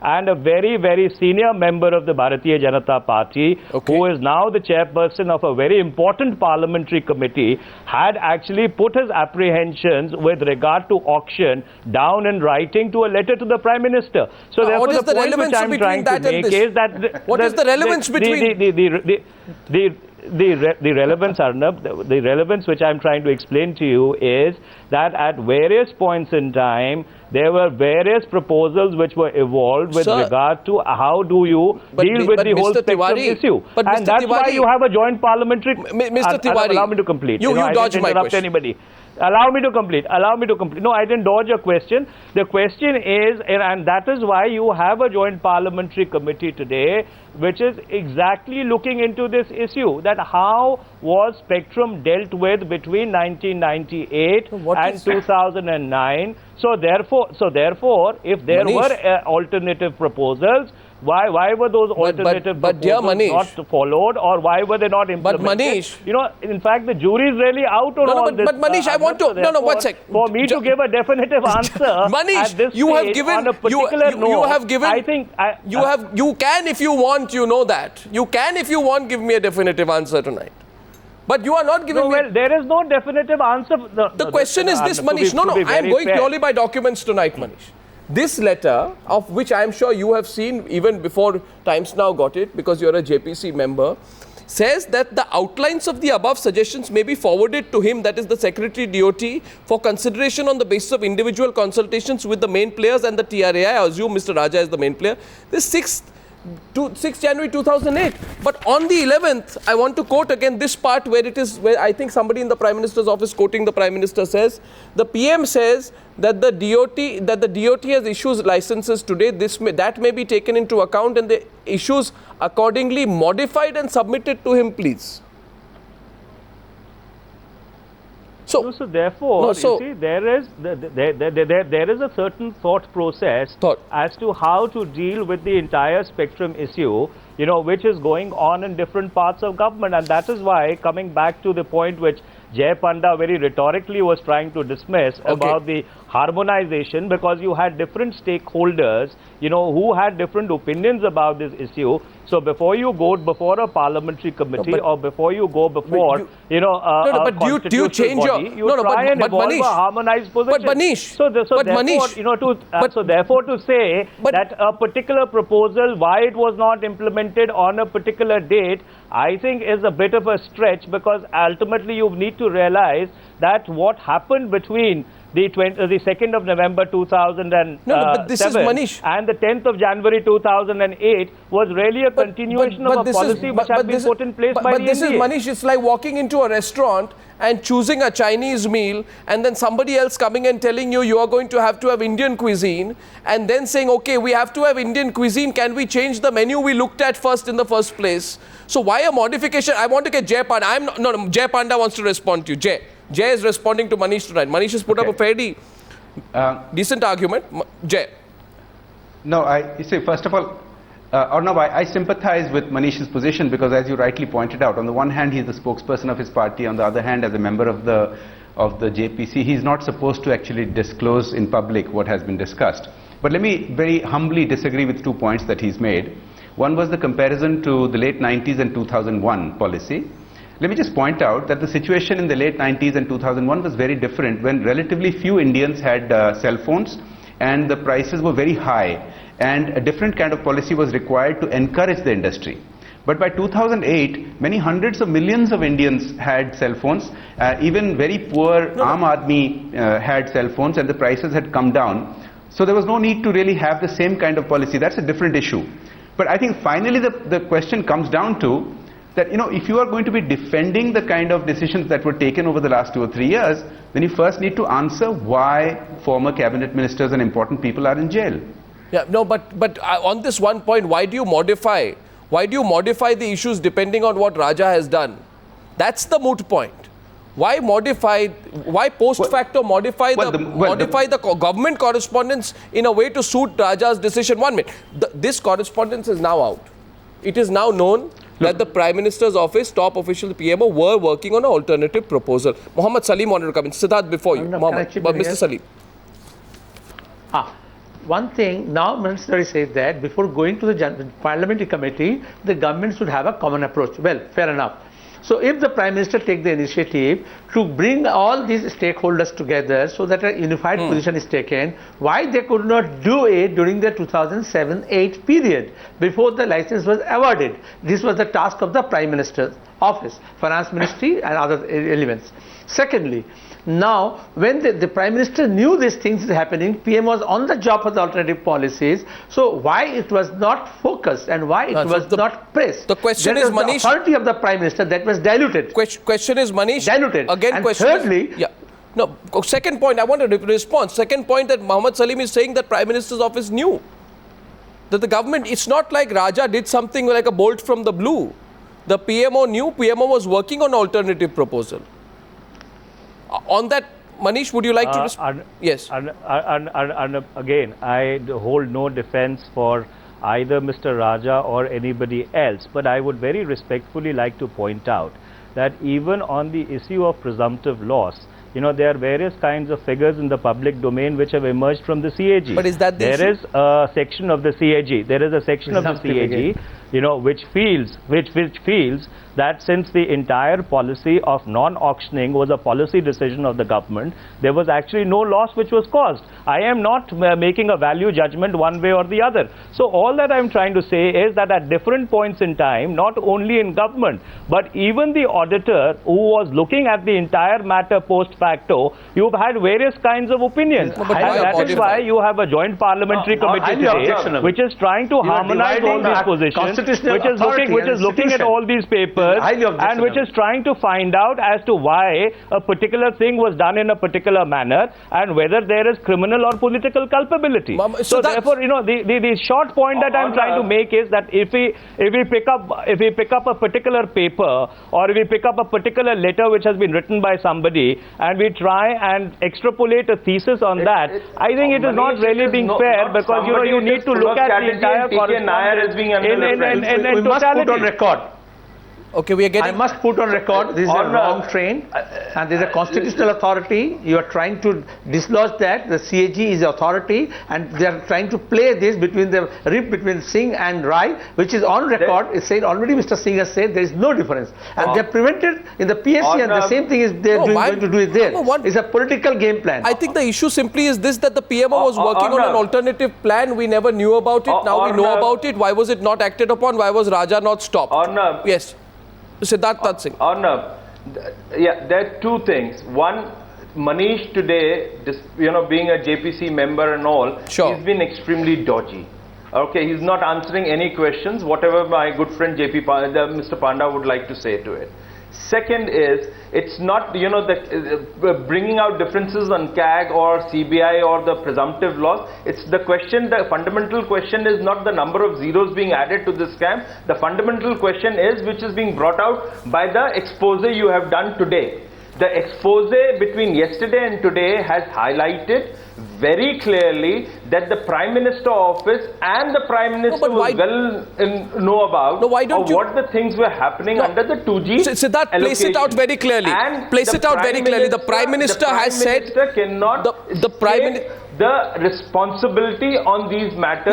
and a very, very senior member of the Bharatiya Janata Party, who is now the chairperson of a very important parliamentary committee, had actually put his apprehensions with regard to auction down in writing to a letter to the Prime Minister. So therefore, what is the relevance between that and this? What is the relevance between the relevance, Arnab, the relevance which I'm trying to explain to you is that at various points in time, there were various proposals which were evolved with regard to how do you deal with the whole spectrum issue. And that's why you have a joint parliamentary... Mr. Tiwari, allow me to complete. You dodge my question. Anybody. Allow me to complete. Allow me to complete. No, I didn't dodge your question. The question is, and that is why you have a joint parliamentary committee today, which is exactly looking into this issue, that how was spectrum dealt with between 1998 and 2009. So therefore, if there were alternative proposals, why were those alternative proposals not followed, or why were they not implemented? But Manish, you know, in fact, the jury is really out on all this. But Manish, I want to one sec. For me to give a definitive answer, Manish, at this you have stage, given on a particular note, you have given. I think you can if you want. You know that you can if you want. Give me a definitive answer tonight. But you are not giving me... Well, there is no definitive answer. The question is this, Manish. I am going purely by documents tonight, Manish. This letter, of which I am sure you have seen even before Times Now got it, because you are a JPC member, says that the outlines of the above suggestions may be forwarded to him, that is the Secretary DOT, for consideration on the basis of individual consultations with the main players and the TRAI. I assume Mr. Raja is the main player. This 6 January 2008. But on the 11th, I want to quote again this part where it is, where I think somebody in the Prime Minister's office quoting the Prime Minister says, the PM says that the DOT has issued licenses today. That may be taken into account and the issues accordingly modified and submitted to him, please. So therefore, you see, there is a certain thought process as to how to deal with the entire spectrum issue, you know, which is going on in different parts of government, and that is why, coming back to the point which Jay Panda very rhetorically was trying to dismiss about the harmonization, because you had different stakeholders, you know, who had different opinions about this issue. So before you go before a parliamentary committee or before you go before, a constitutional body, you try and evolve a harmonized position. But Manish, so therefore to say that a particular proposal, why it was not implemented on a particular date, I think is a bit of a stretch, because ultimately you need to realize that what happened between the 2nd of November 2007 but this is Manish. And the 10th of January 2008 was really a continuation of a policy which had been put in place by the NDA. But this is, Manish, it's like walking into a restaurant and choosing a Chinese meal, and then somebody else coming and telling you are going to have Indian cuisine, and then saying, okay, we have to have Indian cuisine, can we change the menu we looked at first in the first place? So why a modification? I want to get Jay Panda. Jay Panda wants to respond to you. Jay is responding to Manish tonight. Manish has put up a fairly decent argument. Jay. No, you see, first of all, I sympathize with Manish's position, because as you rightly pointed out, on the one hand, he's the spokesperson of his party. On the other hand, as a member of the JPC, he's not supposed to actually disclose in public what has been discussed. But let me very humbly disagree with 2 points that he's made. One was the comparison to the late 90s and 2001 policy. Let me just point out that the situation in the late 90s and 2001 was very different, when relatively few Indians had cell phones and the prices were very high, and a different kind of policy was required to encourage the industry. But by 2008, many hundreds of millions of Indians had cell phones. Even very poor Aam Aadmi had cell phones, and the prices had come down. So there was no need to really have the same kind of policy. That's a different issue. But I think finally the question comes down to that, you know, if you are going to be defending the kind of decisions that were taken over the last 2 or 3 years, then you first need to answer why former cabinet ministers and important people are in jail. Yeah, no, but on this one point, why do you modify the issues depending on what Raja has done? That's the moot point. Why modify? Why post facto modify the government correspondence in a way to suit Raja's decision? 1 minute. This correspondence is now out. It is now known that the Prime Minister's office, top officials, PMO, were working on an alternative proposal. Mohammed Salim wanted to come in. Siddharth, before you. Mr. Salim. one thing, now Minister says that before going to the parliamentary committee, the government should have a common approach. Well, fair enough. So if the Prime Minister take the initiative to bring all these stakeholders together so that a unified position is taken, why they could not do it during the 2007-8 period before the license was awarded? This was the task of the Prime Minister's office, Finance Ministry and other elements. Secondly, now when the Prime Minister knew these things is happening, PM was on the job for the alternative policies, so why it was not focused and why it was not pressed? The question is, Manish, the authority of the Prime Minister that was diluted. Question is, Manish, diluted. Again, and question thirdly, is, no, second point, I want a response. Second point, that Mohammad Salim is saying that Prime Minister's office knew that the government, it's not like Raja did something like a bolt from the blue. The PMO knew, PMO was working on alternative proposal. On that, Manish, would you like to respond? Yes. And again, I hold no defense for either Mr. Raja or anybody else, but I would very respectfully like to point out that even on the issue of presumptive loss, you know, there are various kinds of figures in the public domain which have emerged from the CAG. But is that the issue? There is a section of the CAG. There is a section of the CAG, you know, which feels that since the entire policy of non-auctioning was a policy decision of the government, there was actually no loss which was caused. I am not making a value judgment one way or the other. So all that I am trying to say is that at different points in time, not only in government, but even the auditor who was looking at the entire matter post facto, you've had various kinds of opinions. And that is why you have a joint parliamentary committee today, which is trying to harmonize all these positions, which is looking at all these papers, and which is trying to find out as to why a particular thing was done in a particular manner and whether there is criminal or political culpability. So therefore, you know, the short point that I'm trying to make is that if we pick up a particular paper, or if we pick up a particular letter which has been written by somebody and we try and extrapolate a thesis on that, I think it is not really being fair, because you know, you need to look at the entire correspondence in totality. Put on record. Okay, we are getting... I must put on record, this is a wrong train, and there is a constitutional authority. You are trying to dislodge that. The CAG is the authority, and they are trying to play this between the rift between Singh and Rai, which is on record. It's said already. Mr. Singh has said there is no difference, and they are prevented in the PSC, and the same thing is they are going to do it there. It's a political game plan. I think the issue simply is this, that the PMO was working on an alternative plan. We never knew about it. Now we know about it. Why was it not acted upon? Why was Raja not stopped? Yes. Siddharth Singh. Arnab, yeah, there are two things. One, Manish today, you know, being a JPC member and all, he's been extremely dodgy. Okay, he's not answering any questions, whatever my good friend Mr. Panda would like to say to it. Second is, it's not, you know, that bringing out differences on CAG or CBI or the presumptive loss. It's the question, the fundamental question is not the number of zeros being added to this scam. The fundamental question is, which is being brought out by the expose you have done today. The expose between yesterday and today has highlighted very clearly that the Prime Minister office and the Prime Minister know about what the things were happening under the 2G Siddharth, place it out very clearly. Place it out very clearly. The Prime Minister has said the responsibility on these matters.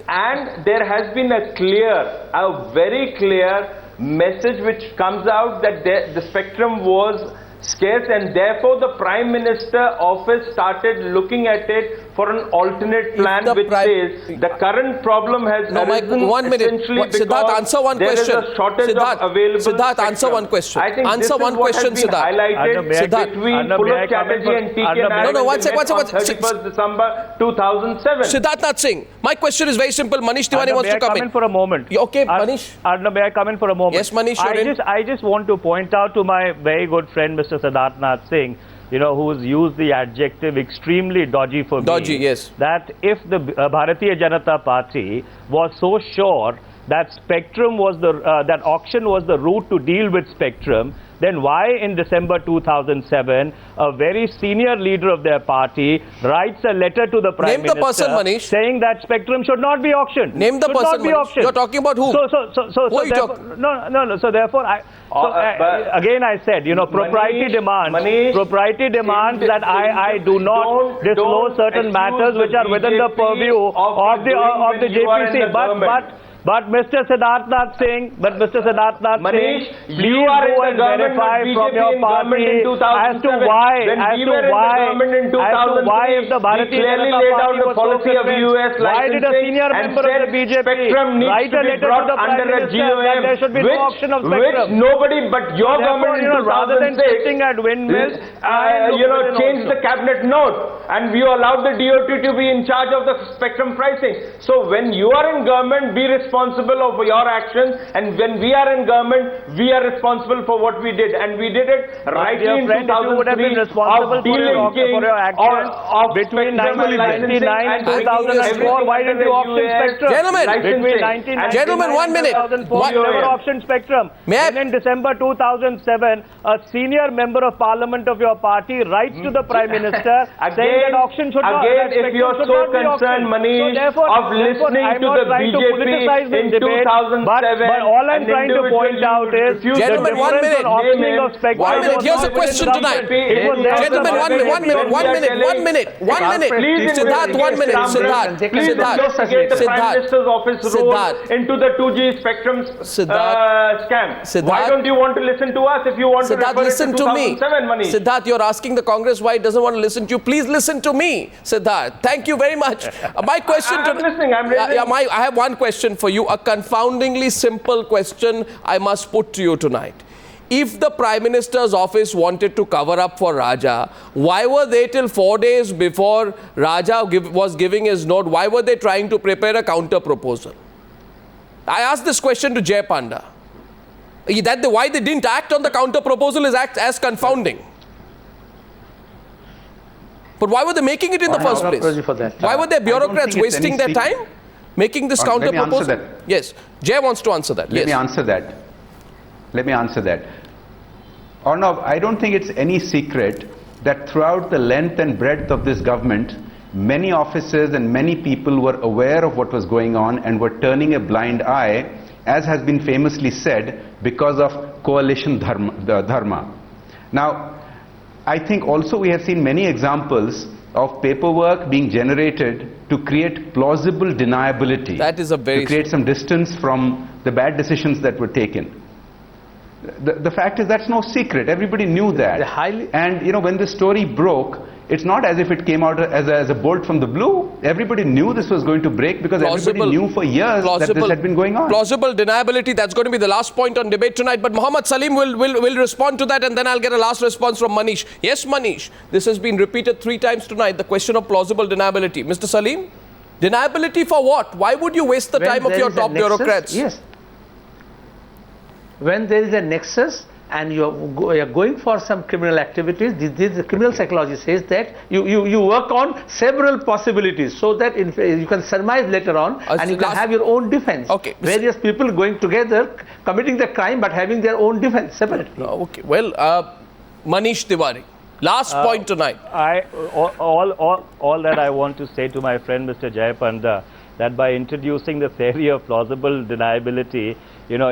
And there has been a very clear message which comes out that the spectrum was scarce, and therefore the Prime Minister office started looking at it for an alternate plan, which says the current problem has arisen essentially because Siddharth, answer one there question. is a shortage of available Siddharth, spectrum. answer one question. I think answer one question, Siddharth. Highlighted between Pulak Chatterjee and TK Nair on 31st December 2007. Siddharth Singh, my question is very simple. Manish Tiwari wants to come in for a moment. Okay, Manish. May I come in for a moment? Yes, Manish, I just want to point out to my very good friend Mr. Siddharth Singh, you know, who's used the adjective extremely dodgy for me. Dodgy, yes. That if the Bharatiya Janata Party was so sure that spectrum was that auction was the route to deal with spectrum, then why in December 2007 a very senior leader of their party writes a letter to the Prime Minister saying that spectrum should not be auctioned? Name the person, Manish. You're talking about who? So therefore, again I said, propriety demands that I do not disclose certain matters which are within the purview of the JPC. But Mr. Siddharth Singh, Manish, you are go and verify from your party as to why if the Bharatiya Janata Party was so different, why did a senior member of the BJP write a letter to the Prime Minister that there should be no auction of spectrum? Which nobody but your government in 2006, rather than sitting at windmills, changed the cabinet note and you allowed the DOT to be in charge of the spectrum pricing. So when you are in government, be responsible for your actions, and when we are in government, we are responsible for what we did, and we did it rightly in 2003 of delinking of between 1999 and 2004. Why did you auction spectrum? Gentlemen, 1 minute. Never auctioned spectrum. And in December 2007, a senior member of Parliament of your party writes to the Prime Minister saying that auction should not. Again, if you are so concerned, Manish, of listening to the BJP in 2007, but all I'm trying to point out is gentlemen, 1 minute. 1 minute. Here's a question tonight. Gentlemen, 1 minute. Siddharth, 1 minute. Please investigate the Prime Minister's office role into the 2G spectrum scam. Why don't you want to listen to us if you want to refer it to 2007, Manish? Siddharth, you're asking the Congress why it doesn't want to listen to you. Please listen to me, Siddharth. Thank you very much. My question I'm listening. I have one question for you, a confoundingly simple question I must put to you tonight. If the Prime Minister's office wanted to cover up for Raja, why were they till 4 days before Raja was giving his note, why were they trying to prepare a counter proposal? I asked this question to Jay Panda. Why they didn't act on the counter proposal is as confounding. But why were they making it in the first place? Why were their bureaucrats wasting their time making this counter proposal? Yes, Jay wants to answer that. Let me answer that. Arnav, I don't think it's any secret that throughout the length and breadth of this government, many officers and many people were aware of what was going on and were turning a blind eye, as has been famously said, because of coalition dharma. Now, I think also we have seen many examples of paperwork being generated to create plausible deniability. That is to create some distance from the bad decisions that were taken. The fact is that's no secret. Everybody knew that. And when the story broke, it's not as if it came out as a bolt from the blue. Everybody knew this was going to break because everybody knew for years that this had been going on. Plausible deniability, that's going to be the last point on debate tonight. But Mohammad Salim will respond to that, and then I'll get a last response from Manish. Yes, Manish, this has been repeated 3 times tonight, the question of plausible deniability. Mr. Salim, deniability for what? Why would you waste the time of your top bureaucrats? Yes. When there is a nexus and you're going for some criminal activities, the criminal psychology says that you work on several possibilities so that you can surmise later on and you can have your own defense. Okay. Various people going together, committing the crime but having their own defense separately. Okay. Well, Manish Tiwari, last point tonight. All that I want to say to my friend Mr. Jay Panda, that by introducing the theory of plausible deniability,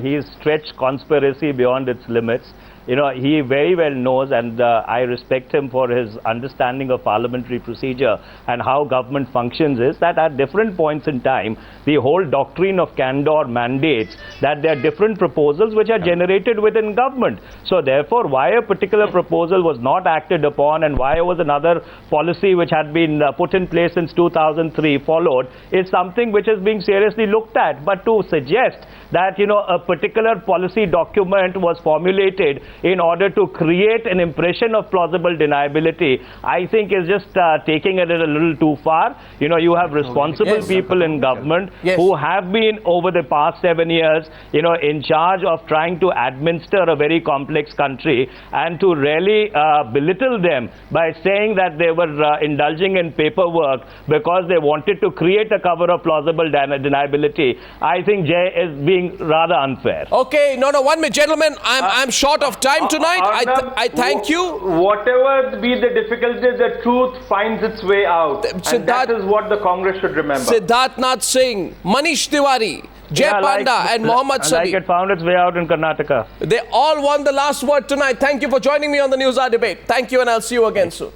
he's stretched conspiracy beyond its limits. He very well knows, and I respect him for his understanding of parliamentary procedure and how government functions, is that at different points in time, the whole doctrine of candor mandates that there are different proposals which are generated within government. So therefore, why a particular proposal was not acted upon and why was another policy which had been put in place since 2003 followed is something which is being seriously looked at. But to suggest that, a particular policy document was formulated in order to create an impression of plausible deniability, I think is just taking it a little too far. You have responsible people in government who have been over the past 7 years, in charge of trying to administer a very complex country, and to really belittle them by saying that they were indulging in paperwork because they wanted to create a cover of plausible deniability. I think Jay is being rather rather unfair. Okay, no, one minute, gentlemen. I'm short of time tonight. I thank you. Whatever be the difficulty, the truth finds its way out. And that is what the Congress should remember. Siddharth Nath Singh, Manish Tiwari, Jay Panda and Mohammad Sadiq. Like it found its way out in Karnataka. They all won the last word tonight. Thank you for joining me on the News Hour debate. Thank you, and I'll see you again soon.